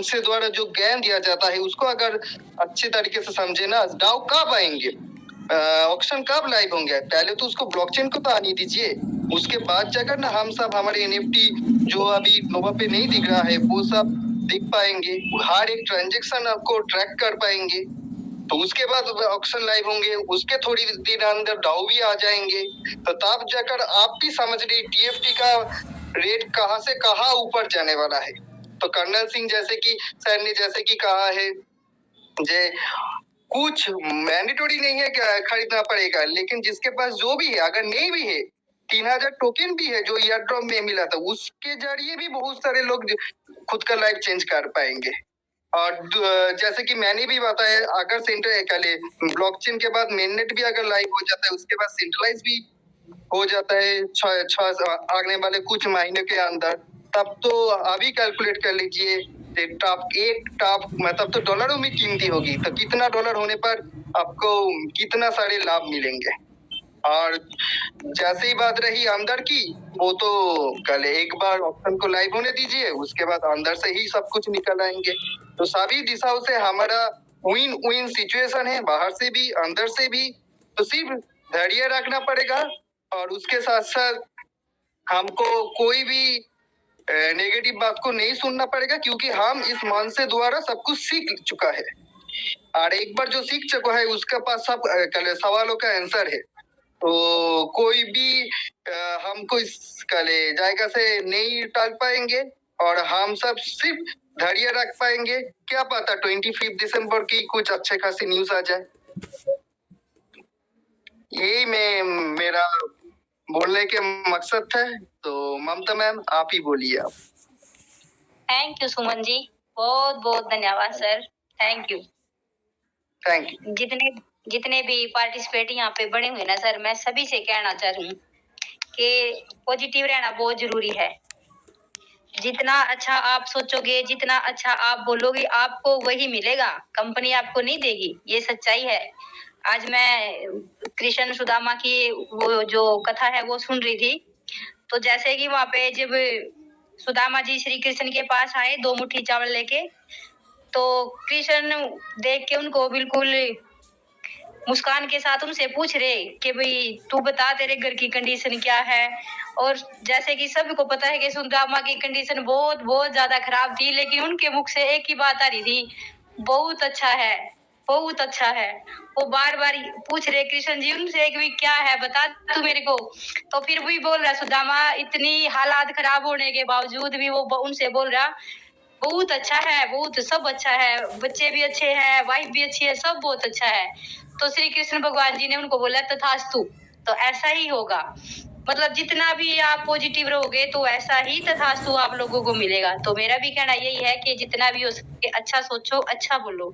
से द्वारा जो ज्ञान दिया जाता है उसको अगर अच्छे तरीके से समझे ना, डाउ कब आएंगे, ऑक्शन कब लाइव होंगे, पहले तो उसको ब्लॉकचेन को तो आने दीजिए, उसके बाद जाकर ना हम सब हमारे एनएफटी जो अभी नोवा पे नहीं दिख रहा है वो सब दिख पाएंगे, हर एक ट्रांजेक्शन आपको ट्रैक कर पाएंगे, तो उसके बाद ऑक्शन लाइव होंगे, उसके थोड़ी देर अंदर डाउ भी आ जाएंगे, तो तब जाकर आप भी समझ रही टीएफटी का रेट कहां से कहां ऊपर जाने वाला है। तो कर्नल सिंह जैसे कि सर ने जैसे कि कहा है जे कुछ मैंडेटरी नहीं है क्या खरीदना पड़ेगा, लेकिन जिसके पास जो भी है, अगर नहीं भी है 3000 टोकन भी है जो ईयर ड्रॉप में मिला था, उसके जरिए भी बहुत सारे लोग खुद का लाइफ चेंज कर पाएंगे। और जैसे कि मैंने भी बताया, अगर ब्लॉकचेन के बाद मेननेट भी अगर लाइव हो जाता है, उसके बाद सेंट्रलाइज भी हो जाता है आने वाले कुछ महीने के अंदर, तब तो अभी कैलकुलेट कर लीजिए एक टॉप मतलब तो डॉलरों में कीमती होगी, तो कितना डॉलर होने पर आपको कितना सारे लाभ मिलेंगे। और जैसे ही बात रही अंदर की, वो तो कल एक बार ऑप्शन को लाइव होने दीजिए, उसके बाद अंदर से ही सब कुछ निकल आएंगे, तो सभी दिशाओं से हमारा विन विन सिचुएशन है, बाहर से भी अंदर से भी, तो सिर्फ धैर्य रखना पड़ेगा। और उसके साथ साथ हमको कोई भी नेगेटिव बात को नहीं सुनना पड़ेगा, क्योंकि हम इस मन से द्वारा सब कुछ सीख चुका है, और एक बार जो सीख चुका है उसके पास सब सवालों का आंसर है, तो कोई भी हमको इस जायगा से नहीं टाल पाएंगे, और हम सब सिर्फ धैर्य रख पाएंगे। क्या पता 25 दिसंबर की कुछ अच्छे खासी न्यूज आ जाए। यही मेरा बोलने के मकसद था, तो ममता मैम आप ही बोलिए आप। थैंक यू सुमन जी, बहुत बहुत धन्यवाद sir, thank you. Thank you. जितने भी पार्टिसिपेट यहाँ पे बने हुए ना सर, मैं सभी से कहना चाह रही हूँ कि पॉजिटिव रहना बहुत जरूरी है। जितना अच्छा आप सोचोगे, जितना अच्छा आप बोलोगे, आपको वही मिलेगा, कंपनी आपको नहीं देगी, ये सच्चाई है। आज मैं कृष्ण सुदामा की वो जो कथा है वो सुन रही थी, तो जैसे कि वहां पे जब सुदामा जी श्री कृष्ण के पास आए 2 मुट्ठी चावल लेके, तो कृष्ण देख के उनको बिल्कुल मुस्कान के साथ उनसे पूछ रहे कि भाई तू बता तेरे घर की कंडीशन क्या है। और जैसे कि सबको पता है कि सुदामा की कंडीशन बहुत बहुत ज्यादा खराब थी, लेकिन उनके मुख से एक ही बात आ रही थी, बहुत अच्छा है, बहुत अच्छा है। वो बार बार पूछ रहे कृष्ण जी उनसे कि क्या है बता तू मेरे को, तो फिर भी बोल रहा सुदामा, इतनी हालात खराब होने के बावजूद भी वो उनसे बोल रहा बहुत अच्छा है, बहुत सब अच्छा है, बच्चे भी अच्छे हैं, वाइफ भी अच्छी है, सब बहुत अच्छा है। तो श्री कृष्ण भगवान जी ने उनको बोला तथास्तु, तो ऐसा ही होगा। मतलब जितना भी आप पॉजिटिव रहोगे तो ऐसा ही तथास्तु आप लोगों को मिलेगा। तो मेरा भी कहना यही है कि जितना भी हो सके अच्छा सोचो, अच्छा बोलो।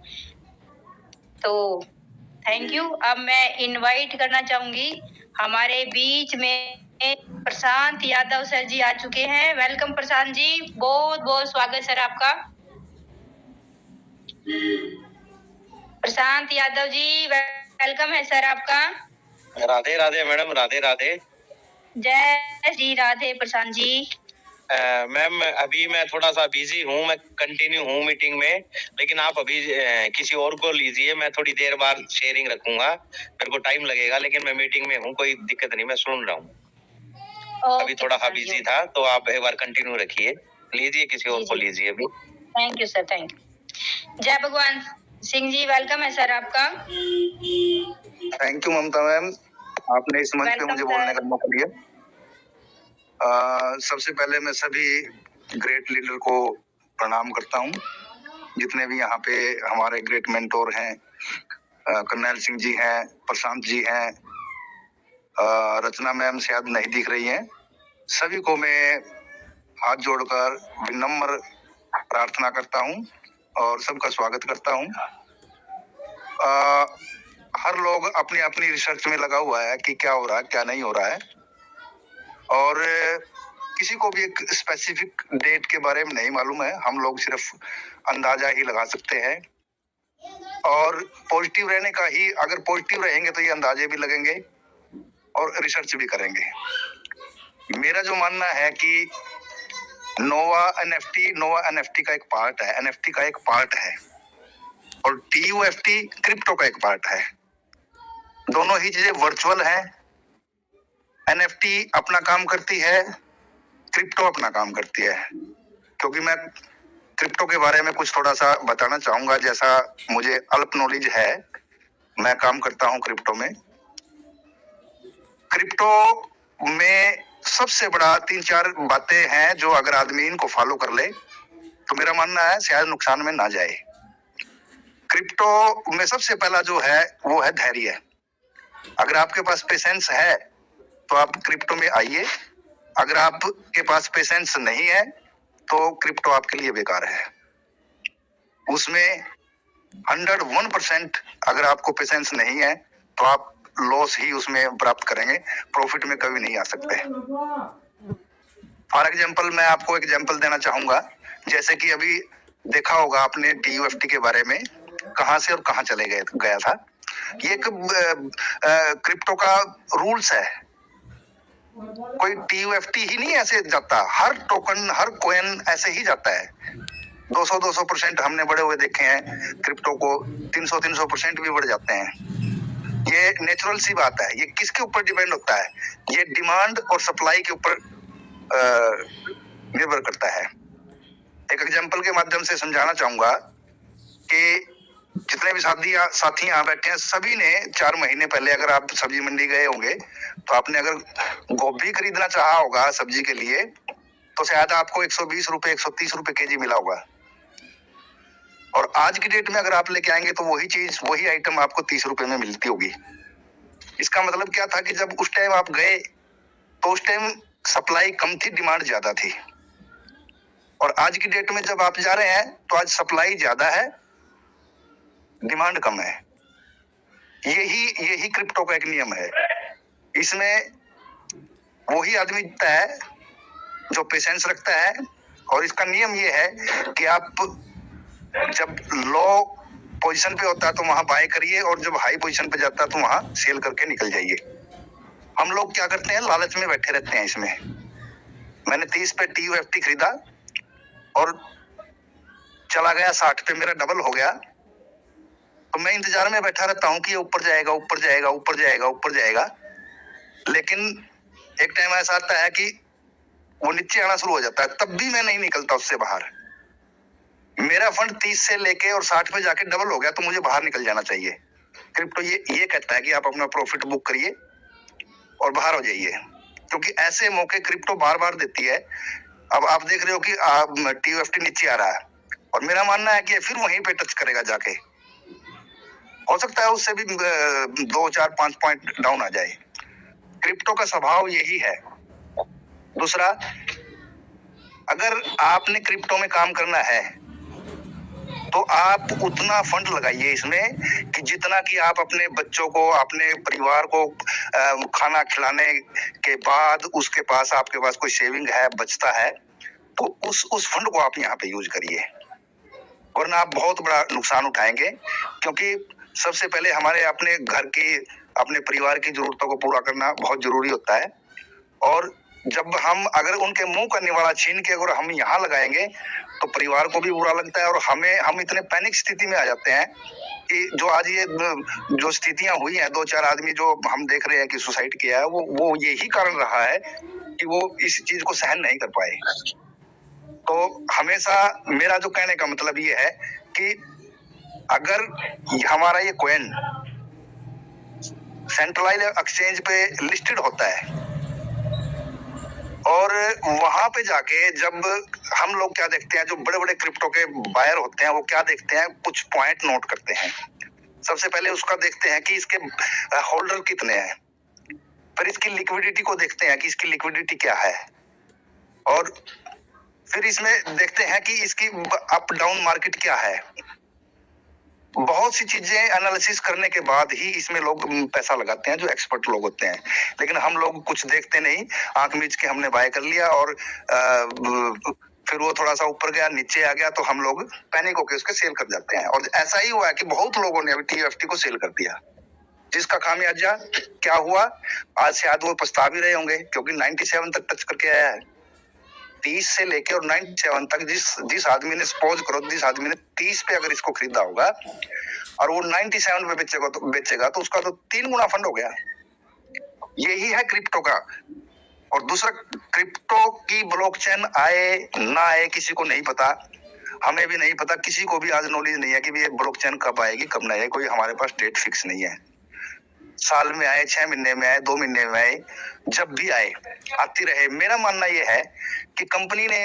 तो थैंक यू। अब मैं इनवाइट करना चाहूंगी, हमारे बीच में प्रशांत यादव सर जी आ चुके हैं। वेलकम प्रशांत जी, बहुत बहुत स्वागत सर आपका। प्रशांत यादव जी वेलकम है सर आपका। राधे राधे मैडम, राधे राधे। जय श्री राधे प्रशांत जी। मैम अभी मैं थोड़ा सा बिजी हूँ, मैं कंटिन्यू हूँ मीटिंग में, लेकिन आप अभी किसी और को लीजिए, मैं थोड़ी देर बाद शेयरिंग रखूंगा, मेरे को टाइम लगेगा, लेकिन मैं मीटिंग में हूँ, कोई दिक्कत नहीं, मैं सुन रहा हूँ। अभी थोड़ा सा बिजी था, तो आप एक बार कंटिन्यू रखिए, लीजिए किसी और को लीजिए अभी। Thank you sir, thank you. जय भगवान सिंह जी वेलकम है सर आपका। थैंक यू ममता मैम, आपने इस मंच पे मुझे बोलने का मौका दिया। सबसे पहले मैं सभी ग्रेट लीडर को प्रणाम करता हूँ, जितने भी यहाँ पे हमारे ग्रेट मेंटोर हैं, कर्नल सिंह जी हैं, प्रशांत जी हैं, रचना मैम शायद नहीं दिख रही हैं, सभी को मैं हाथ जोड़कर विनम्र प्रार्थना करता हूँ और सबका स्वागत करता हूँ। हर लोग अपनी अपनी रिसर्च में लगा हुआ है कि क्या हो रहा है क्या नहीं हो रहा है, और किसी को भी एक स्पेसिफिक डेट के बारे में नहीं मालूम है, हम लोग सिर्फ अंदाजा ही लगा सकते हैं। और पॉजिटिव रहने का ही, अगर पॉजिटिव रहेंगे तो ये अंदाजे भी लगेंगे और रिसर्च भी करेंगे। मेरा जो मानना है कि नोवा एनएफटी का एक पार्ट है, एनएफटी का एक पार्ट है, और टीयूएफटी क्रिप्टो का एक पार्ट है। दोनों ही चीजें वर्चुअल हैं। एनएफटी अपना काम करती है, क्रिप्टो अपना काम करती है। क्योंकि मैं क्रिप्टो के बारे में कुछ थोड़ा सा बताना चाहूंगा, जैसा मुझे अल्प नॉलेज है, मैं काम करता हूं क्रिप्टो में। क्रिप्टो में सबसे बड़ा 3-4 बातें हैं जो अगर आदमी इनको फॉलो कर ले तो मेरा मानना है शायद नुकसान में ना जाए। क्रिप्टो में सबसे पहला जो है वो है धैर्य। अगर आपके पास पेशेंस है तो आप क्रिप्टो में आइए। अगर आपके पास पेशेंस नहीं है तो क्रिप्टो आपके लिए बेकार है। उसमें 101% अगर आपको पेशेंस नहीं है तो आप लॉस ही उसमें प्राप्त करेंगे, प्रॉफिट में कभी नहीं आ सकते। फॉर एग्जाम्पल मैं आपको एग्जाम्पल देना चाहूंगा, जैसे कि अभी देखा होगा आपने टीयूएफटी के बारे में, कहां से और कहां चले गया था। ये एक क्रिप्टो का रूल्स है। कोई टीयूएफटी ही नहीं ऐसे जाता, हर टोकन हर कॉइन ऐसे ही जाता है। 200% हमने बढ़े हुए देखे हैं क्रिप्टो को, 300% भी बढ़ जाते हैं। ये नेचुरल सी बात है। ये किसके ऊपर डिपेंड होता है? ये डिमांड और सप्लाई के ऊपर निर्भर करता है। एक एग्जांपल के माध्यम से समझाना चाहूंगा कि जितने भी साथी यहाँ बैठे हैं, सभी ने 4 महीने पहले अगर आप सब्जी मंडी गए होंगे तो आपने अगर गोभी खरीदना चाहा होगा सब्जी के लिए तो शायद आपको 120 रुपए 130 रुपए केजी मिला होगा। और आज की डेट में अगर आप लेके आएंगे तो वही चीज वही आइटम आपको 30 रुपए में मिलती होगी। इसका मतलब क्या था कि जब उस टाइम आप गए तो उस टाइम सप्लाई कम थी, डिमांड ज्यादा थी। और आज की डेट में जब आप जा रहे हैं तो आज सप्लाई ज्यादा है, डिमांड कम है। यही क्रिप्टो का एक नियम है। इसमें वही आदमी जीतता है जो पेशेंस रखता है। और इसका नियम ये है कि आप जब लो पोजीशन पे होता है तो वहां बाय करिए, और जब हाई पोजीशन पे जाता है तो वहां सेल करके निकल जाइए। हम लोग क्या करते हैं, लालच में बैठे रहते हैं। इसमें मैंने 30 पे टीयूएफटी खरीदा और चला गया 60 पे, मेरा डबल हो गया। तो मैं इंतजार में बैठा रहता हूं कि ये ऊपर जाएगा ऊपर जाएगा ऊपर जाएगा ऊपर जाएगा। लेकिन एक टाइम ऐसा आता है कि वो नीचे आना शुरू हो जाता है, तब भी मैं नहीं निकलता उससे बाहर। मेरा फंड 30 से लेके और 60 पे जाके डबल हो गया तो मुझे बाहर निकल जाना चाहिए। क्रिप्टो ये कहता है कि आप अपना प्रॉफिट बुक करिए और बाहर हो जाइए, क्योंकि ऐसे मौके क्रिप्टो बार बार देती है। अब आप देख रहे हो कि टीयूएफटी नीचे आ रहा है और मेरा मानना है कि फिर वहीं पे टच करेगा जाके। हो सकता है उससे भी 2, 4, 5 पॉइंट डाउन आ जाए। क्रिप्टो का स्वभाव यही है। दूसरा, अगर आपने क्रिप्टो में काम करना है तो आप उतना फंड लगाइए इसमें कि जितना कि आप अपने बच्चों को, अपने परिवार को खाना खिलाने के बाद उसके पास आपके पास कोई सेविंग है, बचता है, तो उस फंड को आप यहाँ पे यूज करिए। वरना आप बहुत बड़ा नुकसान उठाएंगे, क्योंकि सबसे पहले हमारे अपने घर की, अपने परिवार की जरूरतों को पूरा करना बहुत जरूरी होता है। और जब हम अगर उनके मुंह का निवाला छीन के अगर हम यहाँ लगाएंगे तो परिवार को भी बुरा लगता है, और हम इतने पैनिक स्थिति में आ जाते हैं कि जो आज ये जो स्थितियां हुई हैं, 2-4 आदमी जो हम देख रहे हैं कि सुसाइड किया है, वो यही कारण रहा है कि वो इस चीज को सहन नहीं कर पाए। तो हमेशा मेरा जो कहने का मतलब ये है कि अगर हमारा ये कॉइन सेंट्रलाइज एक्सचेंज पे लिस्टेड होता है और वहां पे जाके जब हम लोग क्या देखते हैं, जो बड़े बड़े क्रिप्टो के बायर होते हैं वो क्या देखते हैं, कुछ पॉइंट नोट करते हैं। सबसे पहले उसका देखते हैं कि इसके होल्डर कितने हैं, फिर इसकी लिक्विडिटी को देखते हैं कि इसकी लिक्विडिटी क्या है, और फिर इसमें देखते हैं कि इसकी अप डाउन मार्केट क्या है। बहुत सी चीजें एनालिसिस करने के बाद ही इसमें लोग पैसा लगाते हैं, जो एक्सपर्ट लोग होते हैं। लेकिन हम लोग कुछ देखते नहीं, आंख मीच के हमने बाय कर लिया और फिर वो थोड़ा सा ऊपर गया, नीचे आ गया, तो हम लोग पैनिक होकर उसके सेल कर जाते हैं। और ऐसा ही हुआ है कि बहुत लोगों ने अभी टीएफटी को सेल कर दिया, जिसका खामियाजा क्या हुआ आज शायद वो पछता भी रहे होंगे, क्योंकि 97 तक टच करके आया है। 30 से लेके और 97 तक जिस आदमी ने सपोज करो, जिस आदमी ने 30 पे अगर इसको खरीदा होगा और वो 97 पे बेचेगा तो उसका तो 3 गुना फंड हो गया। यही है क्रिप्टो का। और दूसरा, क्रिप्टो की ब्लॉकचेन आए ना आए किसी को नहीं पता, हमें भी नहीं पता, किसी को भी आज नॉलेज नहीं है कि ये ब्लॉकचेन कब आएगी कब नहीं आएगी। कोई हमारे पास डेट फिक्स नहीं है। साल में आए, 6 महीने में आए, 2 महीने में आए, जब भी आए आती रहे। मेरा मानना यह है कि कंपनी ने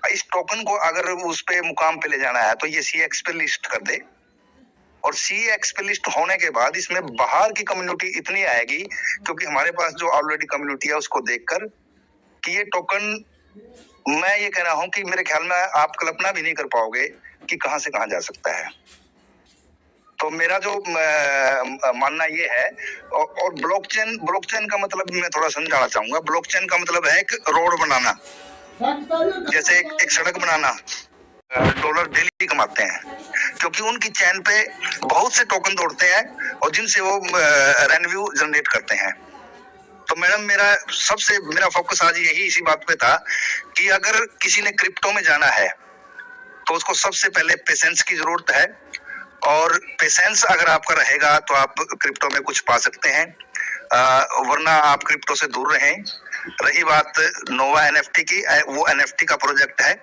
इस टोकन को अगर उस पे मुकाम पे ले जाना है तो ये CX पे लिस्ट कर दे, और CX पे लिस्ट होने के बाद इसमें बाहर की कम्युनिटी इतनी आएगी, क्योंकि हमारे पास जो ऑलरेडी कम्युनिटी है उसको देखकर कि ये टोकन, मैं ये कह रहा हूं कि मेरे ख्याल में आप कल्पना भी नहीं कर पाओगे कि कहां से कहां जा सकता है। तो मेरा जो मानना ये है, और ब्लॉकचेन का मतलब मैं थोड़ा समझाना चाहूंगा। ब्लॉकचेन का मतलब है एक रोड बनाना, जैसे एक सड़क बनाना। डॉलर डेली कमाते हैं क्योंकि उनकी चैन पे बहुत से टोकन दौड़ते हैं और जिनसे वो रेवेन्यू जनरेट करते हैं। तो मैडम, मेरा फोकस आज यही इसी बात पे था कि अगर किसी ने क्रिप्टो में जाना है तो उसको सबसे पहले पेशेंस की जरूरत है, और पेशेंस अगर आपका रहेगा तो आप क्रिप्टो में कुछ पा सकते हैं, वरना आप क्रिप्टो से दूर रहें। रही बात नोवा NFT की, वो NFT का प्रोजेक्ट है,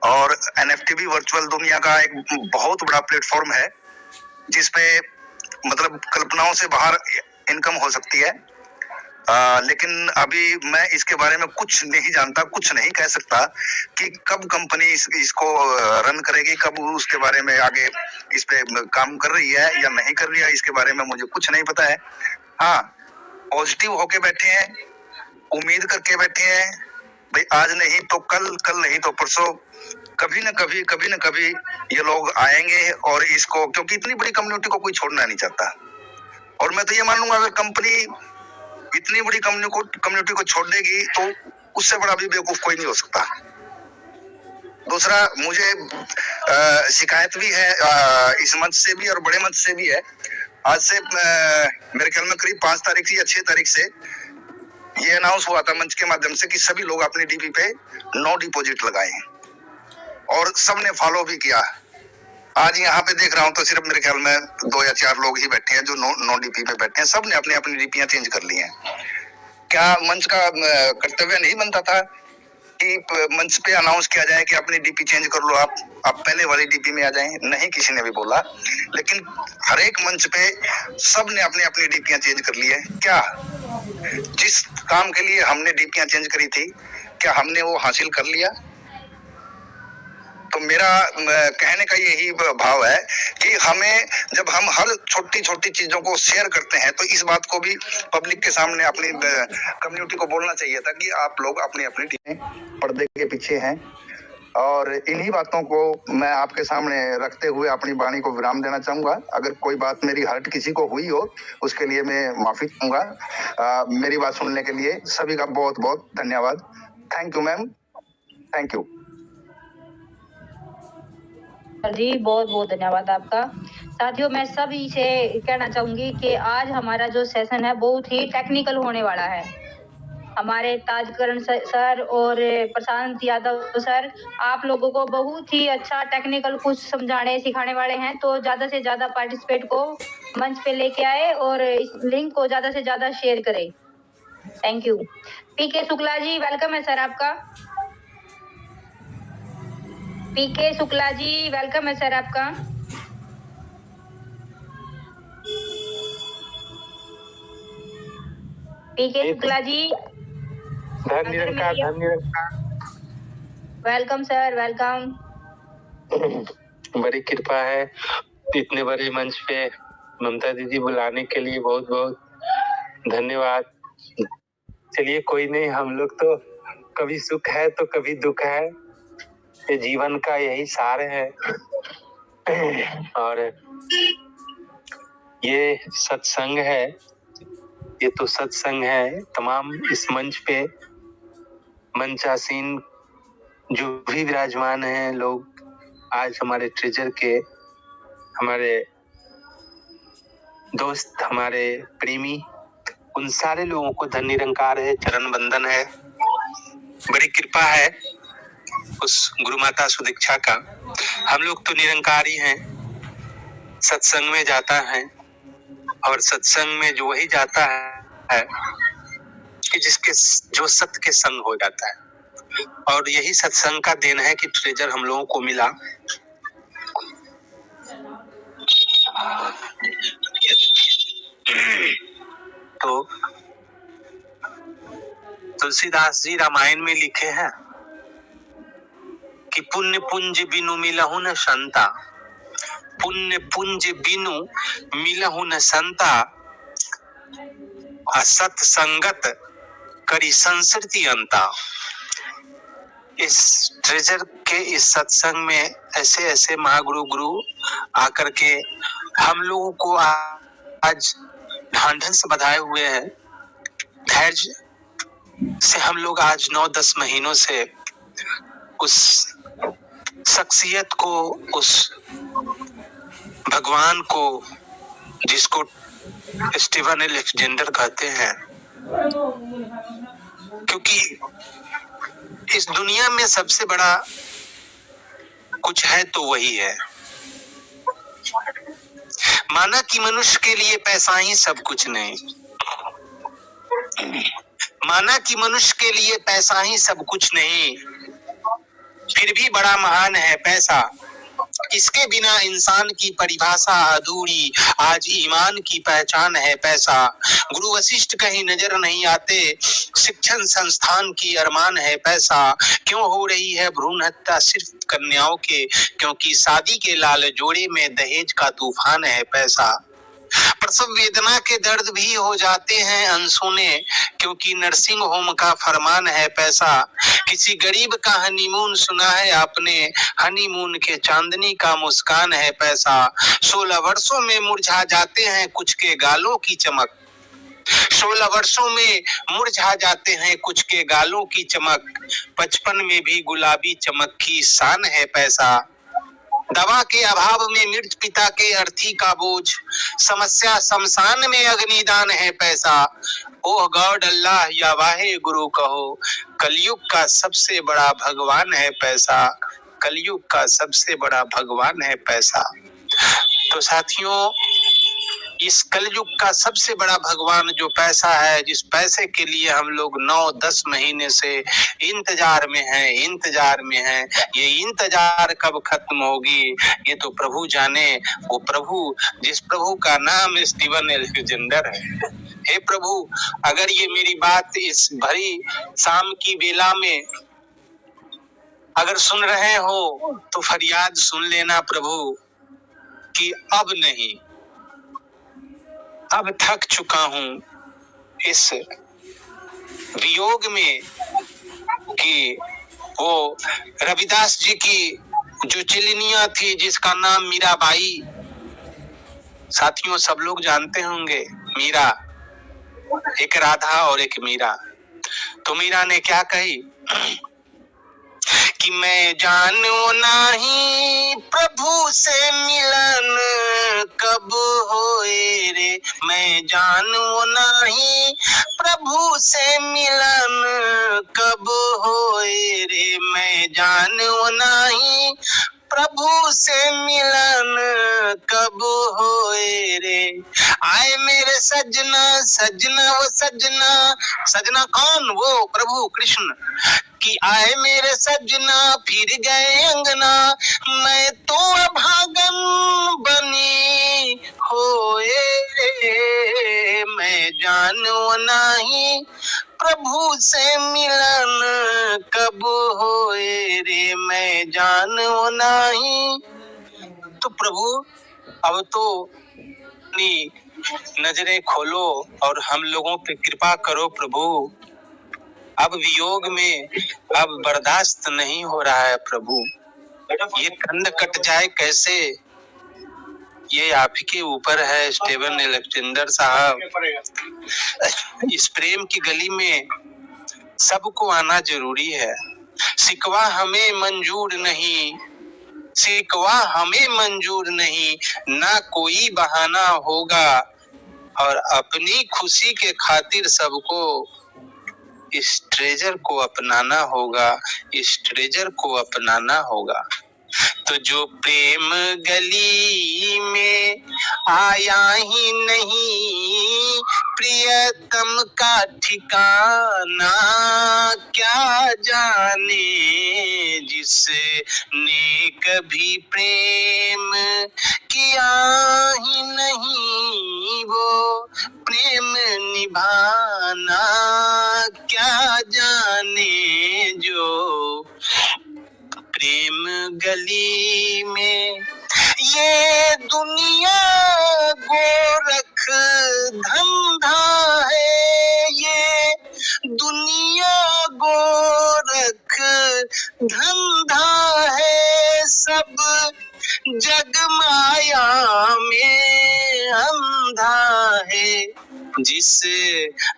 और NFT भी वर्चुअल दुनिया का एक बहुत बड़ा प्लेटफॉर्म है जिसपे मतलब कल्पनाओं से बाहर इनकम हो सकती है। लेकिन अभी मैं इसके बारे में कुछ नहीं जानता, कुछ नहीं कह सकता कि कब कंपनी इसको रन करेगी, कब उसके बारे में आगे इस पे काम कर रही है या नहीं कर रही है, इसके बारे में मुझे कुछ नहीं पता है। हाँ, पॉजिटिव होके बैठे हैं, उम्मीद करके बैठे हैं भाई, आज नहीं तो कल, कल नहीं तो परसों, कभी न कभी ये लोग आएंगे और इसको, क्योंकि इतनी बड़ी कम्युनिटी को कोई छोड़ना नहीं चाहता। और मैं तो ये मानूंगा अगर कंपनी इतनी बड़ी कम्युनिटी को छोड़ देगी तो उससे बड़ा भी बेवकूफ कोई नहीं हो सकता। दूसरा, मुझे शिकायत भी है इस मंच से भी और बड़े मंच से भी है। आज से मेरे ख्याल में करीब 5 तारीख या 6 तारीख से ये अनाउंस हुआ था मंच के माध्यम से कि सभी लोग अपनी DP पे नो डिपॉजिट लगाएं, और सबने फॉलो भी किया। आज यहाँ पे देख रहा हूँ तो सिर्फ मेरे ख्याल में 2 या 4 लोग ही बैठे हैं जो नो DP पे बैठे हैं। सबने अपनी अपनी DPयां चेंज कर ली हैं। क्या मंच का कर्तव्य नहीं बनता था कि मंच पे अनाउंस किया जाए कि अपनी DP चेंज कर लो, आप पहले वाली DP में आ जाएं? नहीं, किसी ने भी बोला, लेकिन हर एक मंच पे सबने अपनी अपनी DPयां चेंज कर ली है। क्या जिस काम के लिए हमने DPयां चेंज करी थी, क्या हमने वो हासिल कर लिया? तो मेरा कहने का यही भाव है कि हमें, जब हम हर छोटी छोटी चीजों को शेयर करते हैं, तो इस बात को भी पब्लिक के सामने अपनी कम्युनिटी को बोलना चाहिए था कि आप लोग अपनी अपनी पर्दे के पीछे हैं। और इन्हीं बातों को मैं आपके सामने रखते हुए अपनी वाणी को विराम देना चाहूंगा। अगर कोई बात मेरी हर्ट किसी को हुई हो उसके लिए मैं माफी चाहूंगा। मेरी बात सुनने के लिए सभी का बहुत बहुत धन्यवाद। Thank you ma'am, thank you ji. बहुत बहुत धन्यवाद आपका। साथियों, मैं सभी से कहना चाहूंगी कि आज हमारा जो सेशन है बहुत ही टेक्निकल होने वाला है। हमारे ताजकरण सर और प्रशांत यादव सर आप लोगों को बहुत ही अच्छा टेक्निकल कुछ समझाने सिखाने वाले हैं। तो ज्यादा से ज्यादा पार्टिसिपेट को मंच पे लेके आए और इस लिंक को ज्यादा से ज्यादा शेयर करें। Thank you. PK Shukla ji, welcome है सर आपका। PK शुक्ला जी, वेलकम है सर आपका। PK शुक्ला जी, धन्यवाद। Welcome sir, welcome. बड़ी कृपा है इतने बड़े मंच पे ममता दीदी बुलाने के लिए, बहुत बहुत धन्यवाद। चलिए, कोई नहीं, हम लोग तो कभी सुख है तो कभी दुख है, ये जीवन का यही सार है। और ये सत्संग है, ये तो सत्संग है। तमाम इस मंच पे मंचासीन जो भी विराजमान हैं लोग, आज हमारे ट्रेजर के, हमारे दोस्त, हमारे प्रेमी, उन सारे लोगों को धन्य निरंकार है, चरण बंदन है। बड़ी कृपा है उस गुरु माता सुदीक्षा का। हम लोग तो निरंकारी हैं, सत्संग में जाता है और सत्संग में जो वही जाता है कि जिसके जो सत्य के संग हो जाता है, और यही सत्संग का देन है कि ट्रेजर हम लोगों को मिला। तो तुलसीदास जी रामायण में लिखे हैं कि पुण्य पुंज बिनु मिलहु न संता, पुण्य पुंज बिनु मिलहु न संता, असत संगत करी संस्कृति अंता। इस ट्रेजर के इस सत्संग में ऐसे ऐसे महागुरु गुरु आकर के हम लोगों को आज ढांढस बधाए हुए हैं। धैर्य से हम लोग आज 9-10 महीनों से उस शख्सियत को, उस भगवान को, जिसको स्टीवन अलेक्जेंडर कहते हैं, क्योंकि इस दुनिया में सबसे बड़ा कुछ है तो वही है। माना कि मनुष्य के लिए पैसा ही सब कुछ नहीं, माना कि मनुष्य के लिए पैसा ही सब कुछ नहीं, फिर भी बड़ा महान है पैसा। इसके बिना इंसान की परिभाषा अधूरी, आज ईमान की पहचान है पैसा। गुरु वशिष्ठ कहीं नजर नहीं आते, शिक्षण संस्थान की अरमान है पैसा। क्यों हो रही है भ्रूण हत्या सिर्फ कन्याओं के, क्योंकि शादी के लाल जोड़े में दहेज का तूफान है पैसा। प्रसव वेदना के दर्द भी हो जाते हैं अनसुने, क्योंकि नर्सिंग होम का फरमान है पैसा। किसी गरीब का हनीमून सुना है आपने, हनीमून के चांदनी का मुस्कान है पैसा। 16 वर्षों में मुरझा जाते हैं कुछ के गालों की चमक, 16 वर्षों में मुरझा जाते हैं कुछ के गालों की चमक, 55 में भी गुलाबी चमक की शान है पैसा। दवा के अभाव में मृत पिता के अर्थी का बोझ, समस्या शमशान में अग्निदान है पैसा। ओह गॉड अल्लाह या वाहे गुरु कहो, कलयुग का सबसे बड़ा भगवान है पैसा, कलयुग का सबसे बड़ा भगवान है पैसा। तो साथियों, इस कलयुग का सबसे बड़ा भगवान जो पैसा है, जिस पैसे के लिए हम लोग 9-10 महीने से इंतजार में हैं, इंतजार में हैं, ये इंतजार कब खत्म होगी ये तो प्रभु जाने। वो प्रभु, जिस प्रभु का नाम स्टीवन अलेक्जेंडर है। हे प्रभु, अगर ये मेरी बात इस भरी शाम की बेला में अगर सुन रहे हो तो फरियाद सुन लेना प्रभु कि अब नहीं, अब थक चुका हूं इस वियोग में कि वो रविदास जी की जो चिलनिया थी जिसका नाम मीराबाई, साथियों सब लोग जानते होंगे मीरा, एक राधा और एक मीरा। तो मीरा ने क्या कही कि मैं जानू नहीं प्रभु से मिलन कब होए रे, मैं जानू नहीं प्रभु से मिलन कब होए रे, मैं जानू नहीं प्रभु से मिलन कब होए रे। आए मेरे सजना, सजना वो सजना, सजना कौन? वो प्रभु कृष्ण। कि आए मेरे सजना फिर गए अंगना, मैं तो अभागन बनी होए रे, मैं जानू नहीं प्रभु से मिलन कब होए रे, मैं जानू नहीं। तो प्रभु अब तो अपनी नजरें खोलो और हम लोगों पे कृपा करो प्रभु। अब वियोग में अब बर्दाश्त नहीं हो रहा है प्रभु, ये कंध कट जाए कैसे, ये आप ही के ऊपर है स्टीवन अलेक्जेंडर साहब। इस प्रेम की गली में सबको आना जरूरी है। सिकवा हमें मंजूर नहीं, सिकवा हमें मंजूर नहीं, ना कोई बहाना होगा, और अपनी खुशी के खातिर सबको इस ट्रेजर को अपनाना होगा, इस ट्रेजर को अपनाना होगा। तो जो प्रेम गली में आया ही नहीं, प्रियतम का ठिकाना क्या जाने, जिसने कभी प्रेम किया ही नहीं, वो प्रेम निभाना क्या जाने। जो प्रेम गली में ये दुनिया गोरख धंधा है, ये दुनिया गोरख धंधा है, सब जग माया में अंधा है। जिस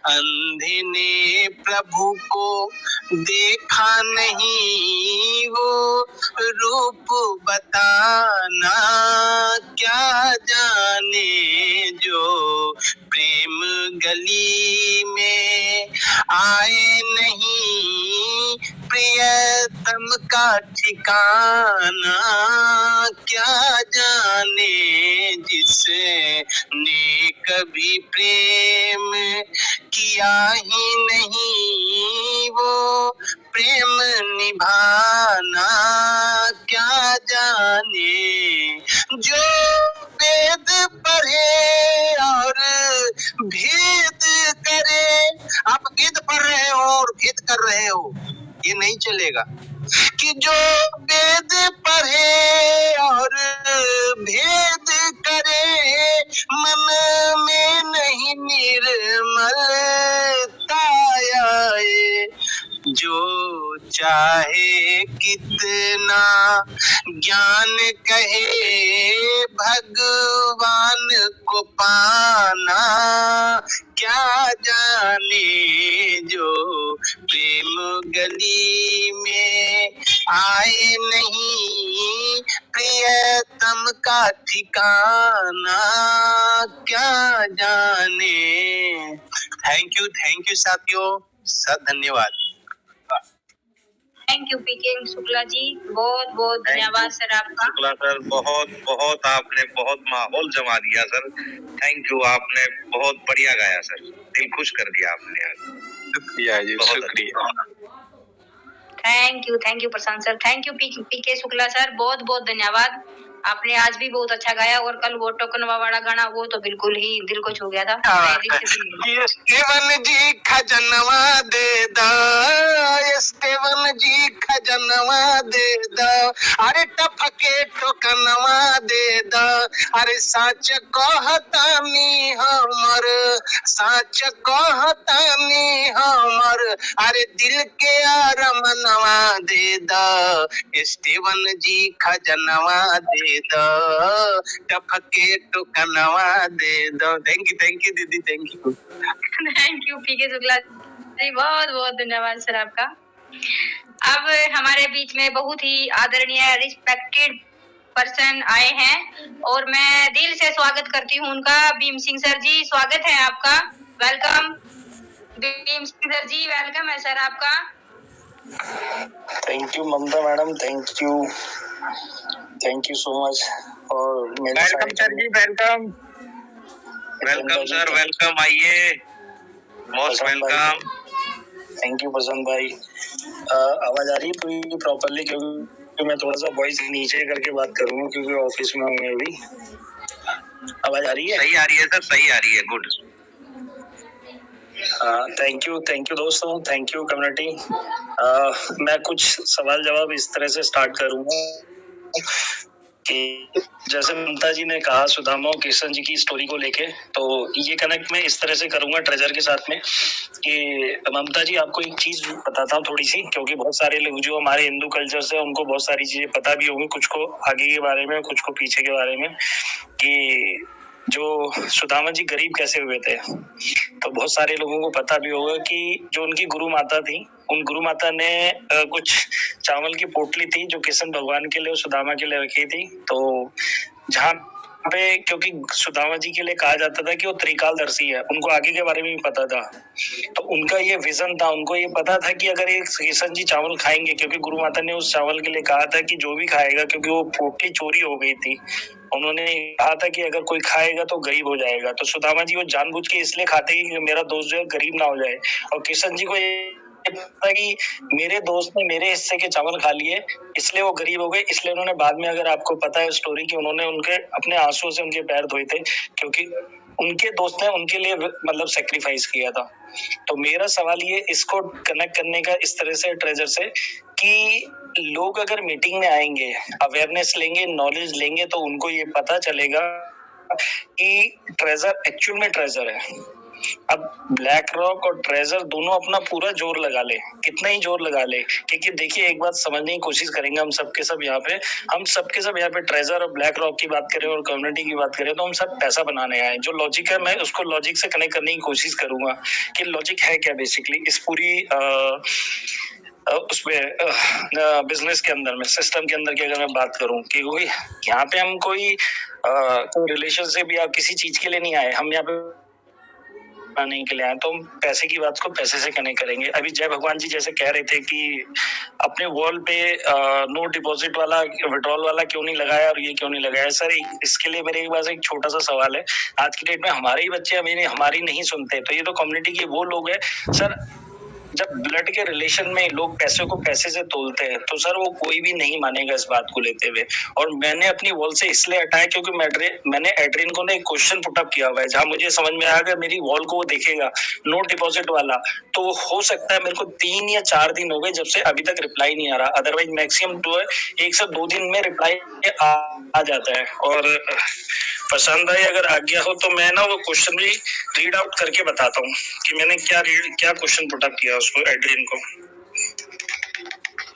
अंधे ने प्रभु को देखा नहीं, वो रूप बताना क्या जाने। जो प्रेम गली में आए नहीं, प्रियतम का ठिकाना क्या जाने। जिसने कभी प्रेम किया ही नहीं, वो प्रेम निभाना क्या जाने। जो वेद पढ़े और भेद करे, आप वेद पढ़ रहे हो और भेद कर रहे हो, ये नहीं चलेगा। कि जो वेद पढ़े और भेद करे, मन में नहीं निर्मलता आए। जो चाहे कितना ज्ञान कहे, भगवान को पाना क्या जाने। जो प्रेम गली में आए नहीं, प्रियतम का ठिकाना क्या जाने। थैंक यू साथियों, सब धन्यवाद। Thank you PK Shukla ji, बहुत बहुत धन्यवाद सर आपका। शुक्ला सर, बहुत बहुत आपने बहुत माहौल जमा दिया सर। थैंक यू, आपने बहुत बढ़िया गाया सर, दिल खुश कर दिया आपने आज। शुक्रिया जी, शुक्रिया। Thank you Prashant sir, thank you PK Shukla sir, बहुत बहुत धन्यवाद। आपने आज भी बहुत अच्छा गाया, और कल वो टोकनवा वाला गाना, वो तो बिल्कुल ही दिल को छू गया था। स्टीवन जी खजनवा दे दो, स्टीवन जी खजनवा दे दो, अरे टपके टोकनवा दे दो। अरे साच कहतानी हमर, साच कहतानी हमर, अरे दिल के आरमनवा दे दो, स्टीवन जी खजनवा दे दो, टपके टोकनवा दे दो। थैंक यू दीदी, thank you PK Shukla ji, बहुत बहुत धन्यवाद सर आपका। अब हमारे बीच में बहुत ही आदरणीय रिस्पेक्टेड पर्सन आए हैं, और मैं दिल से स्वागत करती हूँ उनका। भीम सिंह सर जी, स्वागत है आपका, welcome. Bhim Singh sir ji, welcome है सर आपका। Thank you Mamata madam, thank you so much. और welcome sir ji, welcome sir, welcome, आइए, most welcome. Thank you Prashant भाई। आवाज आ रही है पूरी प्रॉपर्ली? क्योंकि मैं थोड़ा सा वॉइस नीचे करके बात करूंगा, क्योंकि ऑफिस में हूँ अभी। आवाज आ रही है? सही आ रही है सर, सही आ रही है, गुड। थैंक यू दोस्तों, थैंक यू कम्युनिटी। मैं कुछ सवाल जवाब इस तरह से स्टार्ट करूंगा कि जैसे ममता जी ने कहा सुदामा और कृष्ण जी की स्टोरी को लेके, तो ये कनेक्ट मैं इस तरह से करूंगा ट्रेजर के साथ में कि ममता जी, आपको एक चीज बताता हूँ थोड़ी सी, क्योंकि बहुत सारे लोग जो हमारे हिंदू कल्चर से, उनको बहुत सारी चीजें पता भी होंगी, कुछ को आगे के बारे में, कुछ को पीछे के बारे में, कि जो सुदामा जी गरीब कैसे हुए थे। तो बहुत सारे लोगों को पता भी होगा कि जो उनकी गुरु माता थी, उन गुरु माता ने कुछ चावल की पोटली थी जो कृष्ण भगवान के लिए और सुदामा के लिए रखी थी। तो जहाँ पे क्योंकि सुदामा जी के लिए कहा जाता था कि वो त्रिकालदर्शी है, उनको आगे के बारे में भी पता था, तो उनका ये विजन था, उनको ये पता था कि अगर एक किशन जी चावल खाएंगे, क्योंकि गुरु माता ने उस चावल के लिए कहा था कि जो भी खाएगा, क्योंकि वो पोटली चोरी हो गई थी, उन्होंने कहा था कि अगर कोई खाएगा तो गरीब हो जाएगा, तो सुदामा जी वो जानबूझ के इसलिए खाते कि मेरा दोस्त जो है गरीब ना हो जाए, और किशन जी को ये पता कि मेरे दोस्त ने मेरे हिस्से के चावल खा लिए इसलिए वो गरीब हो गए, इसलिए उन्होंने बाद में, अगर आपको पता है स्टोरी, कि उन्होंने उनके अपने आंसुओं से उनके पैर धोए थे, क्योंकि उनके दोस्त ने उनके लिए मतलब सेक्रीफाइस किया था। तो मेरा सवाल ये इसको कनेक्ट करने का इस तरह से ट्रेजर से, कि लोग अगर मीटिंग में आएंगे, अवेयरनेस लेंगे, नॉलेज लेंगे, तो उनको ये पता चलेगा कि ट्रेजर एक्चुअल में ट्रेजर है। अब ब्लैक रॉक और ट्रेजर दोनों अपना पूरा जोर लगा ले, कितना ही जोर लगा ले, क्योंकि देखिए एक बात समझने की कोशिश करेंगे हम सबके सब यहाँ पे ट्रेजर और ब्लैक रॉक की बात करें और कम्युनिटी की बात करें, तो हम सब पैसा बनाने आए। जो लॉजिक है मैं उसको लॉजिक से कनेक्ट करने की कोशिश करूंगा कि लॉजिक है क्या बेसिकली इस पूरी उसमें बिजनेस के अंदर में, सिस्टम के अंदर की अगर मैं बात करूं, कि यहाँ पे हम कोई रिलेशनशिप या किसी चीज के लिए नहीं आए, हम यहाँ पे नहीं के लिए आए, तो हम पैसे की बात को पैसे से कनेक्ट करेंगे। अभी जय भगवान जी जैसे कह रहे थे कि अपने वॉल पे नो डिपॉजिट वाला, विड्रॉल वाला क्यों नहीं लगाया और ये क्यों नहीं लगाया। सर इसके लिए मेरे पास एक छोटा सा सवाल है, आज की डेट में हमारे ही बच्चे हमारी नहीं सुनते, तो ये तो कम्युनिटी के वो लोग हैं सर, जब ब्लड के रिलेशन में लोग पैसे को पैसे से तोलते हैं, तो सर वो कोई भी नहीं मानेगा इस बात को लेते हुए। और मैंने अपनी वॉल से इसलिए हटाया क्योंकि मैंने एड्रिन को ना एक क्वेश्चन पुट अप किया हुआ है, जहां मुझे समझ में आया अगर मेरी वॉल को वो देखेगा नो डिपॉजिट वाला, तो हो सकता है मेरे को 3 या 4 दिन हो गए जब से अभी तक रिप्लाई नहीं आ रहा, अदरवाइज मैक्सिमम 1 से 2 दिन में रिप्लाई आ जाता है। और पसंद आई अगर आज्ञा हो तो मैं ना वो क्वेश्चन भी रीड आउट करके बताता हूँ कि मैंने क्या क्वेश्चन पुट अप किया उसको, एड्रिन को।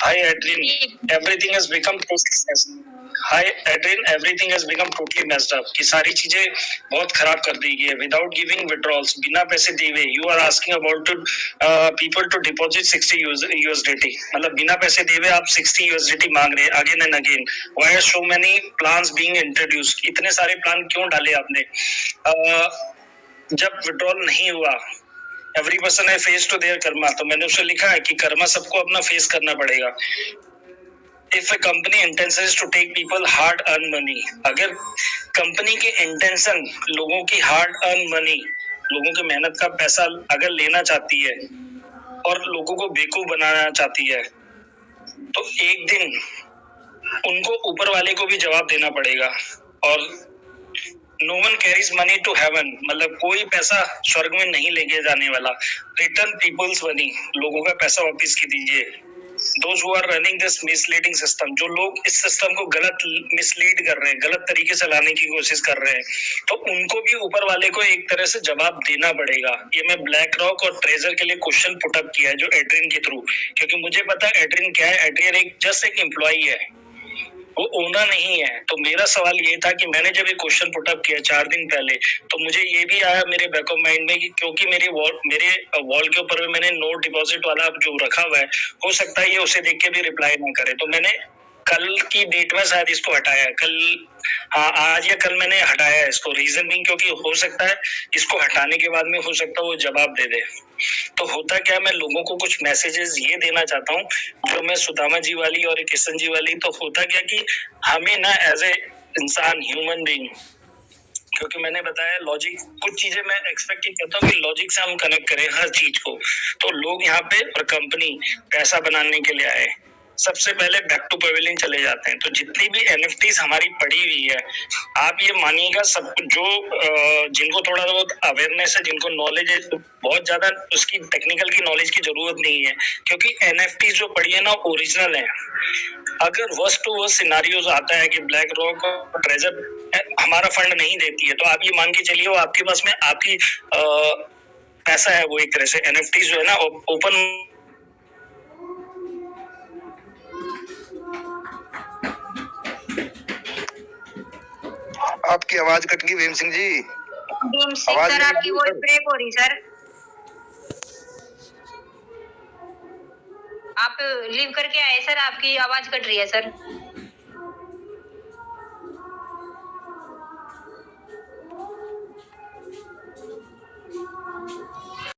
Hi Adrian, everything has become hi Adrian, everything has become totally messed up, कि सारी चीजें बहुत खराब कर दी गई है। विदाउट गिविंग विड्रॉल्स, बिना पैसे दिए हुए, you are asking about people to deposit 60 USDT, मतलब बिना पैसे दिए हुए आप 60 USDT मांग रहे हैं again and again. Why are so many plans being introduced, इतने सारे प्लान क्यों डाले आपने? जब विड्रॉल नहीं हुआ, एवरी पर्सन है फेस टू देयर कर्मा, तो मैंने उसे लिखा है कि कर्मा सबको अपना फेस करना पड़ेगा। If a company intention is to take people hard earned money, अगर कंपनी के इंटेंशन लोगों की हार्ड अर्न मनी, लोगों की मेहनत का पैसा अगर लेना चाहती है और लोगों को बेवकूफ बनाना चाहती है, तो एक दिन उनको ऊपर वाले को भी जवाब देना पड़ेगा। और no one carries money to heaven, मतलब कोई पैसा स्वर्ग में नहीं लेके जाने वाला। रिटर्न पीपल्स मनी, लोगों का पैसा वापिस कीजिए। Those who are running this misleading system, जो लोग इस सिस्टम को गलत मिसलीड कर रहे हैं, गलत तरीके से लाने की कोशिश कर रहे हैं, तो उनको भी ऊपर वाले को एक तरह से जवाब देना पड़ेगा। ये मैं ब्लैक रॉक और ट्रेजर के लिए क्वेश्चन पुट अप किया है जो एड्रिन के थ्रू, क्योंकि मुझे पता है एड्रिन क्या है, एड्रिन जस्ट एक एम्प्लॉई है, वो ओनर नहीं है। तो मेरा सवाल ये था कि मैंने जब ये क्वेश्चन पुट अप किया 4 दिन पहले, तो मुझे ये भी आया मेरे बैक ऑफ माइंड में कि क्योंकि मेरे वॉल के ऊपर में मैंने नो डिपॉजिट वाला जो रखा हुआ है, हो सकता है ये उसे देख के भी रिप्लाई ना करे, तो मैंने कल की डेट में शायद इसको हटाया, आज या कल मैंने हटाया है इसको। रीजन भी क्योंकि हो सकता है इसको हटाने के बाद में हो सकता है वो जवाब दे दे। तो होता क्या, मैं लोगों को कुछ मैसेजेस ये देना चाहता हूँ, जो मैं सुदामा जी वाली और किशन जी वाली, तो होता क्या कि हमें ना एज ए इंसान, ह्यूमन बीइंग, क्योंकि मैंने बताया लॉजिक, कुछ चीजें मैं एक्सपेक्ट करता हूँ कि लॉजिक से हम कनेक्ट करें हर चीज को। तो लोग यहाँ पे और कंपनी पैसा बनाने के लिए आए, सबसे पहले बैक टू पवेलियन चले जाते हैं। तो जितनी भी NFTs हमारी पड़ी हुई है, आप ये मानिएगा सब जो जिनको थोड़ा बहुत अवेयरनेस है, जिनको नॉलेज है, बहुत ज्यादा उसकी टेक्निकल की नॉलेज की जरूरत नहीं है, क्योंकि NFTs जो पड़ी है ना ओरिजिनल है। अगर वर्स्ट टू वर्स्ट सिनारियोज आता है कि ब्लैक रॉक और ट्रेजर हमारा फंड नहीं देती है, तो आप ये मान के चलिए वो आपके पास में आपकी पैसा है, वो एक तरह से NFTs जो है ना ओपन। आपकी आवाज कट गई भीम सिंह जी। भीम सिंह सर, आपकी वॉइस ब्रेक हो रही सर, आप लीव करके आए सर, आपकी आवाज कट रही है सर।